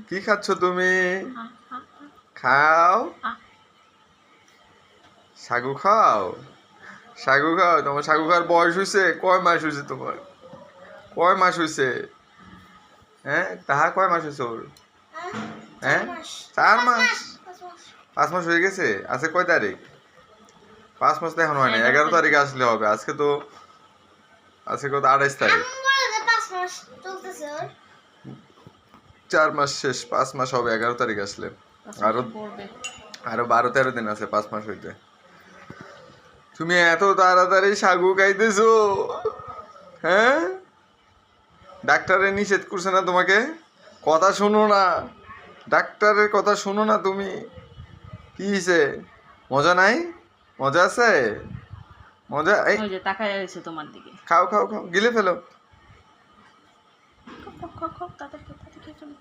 কি খাচ্ছ তুমি? খাও, সাগু খাও, সাগু খাও। তোমার সাগু খাওয়ার বয়স হয়েছে? কয় মাস হয়েছে তোমার? কয় মাস হয়েছে? হ্যাঁ, তাহা কয় মাস হয়েছে ওর? হ্যাঁ, 4 মাস। 5 মাস হয়ে গেছে। আজকে কয় তারিখ? 5 মাস তো এখন হয় না, 11 তারিখে আসলে হবে। আজকে কত? 28 তারিখ। 4 মাস শেষ, 5 মাস হবে 11 তারিখ আসলে। আরো আরো 12-13 দিন আছে 5 মাস হইতে। তুমি এত তাড়াতাড়ি সাগু খাইতেছো? হ্যাঁ, ডাক্তারে নিষেধ করছে না তোমাকে? কথা শোনো না, ডাক্তারের কথা শোনো না তুমি? কি হয়েছে? মজা নাই? মজা আছে? মজা এই ওই যে তাকায় রয়েছে তোমার দিকে। খাও খাও খাও, গিলে ফেলো। খাও, খাও, খাও, তাড়াতাড়ি খাও, তাড়াতাড়ি খেয়ে ফেলো।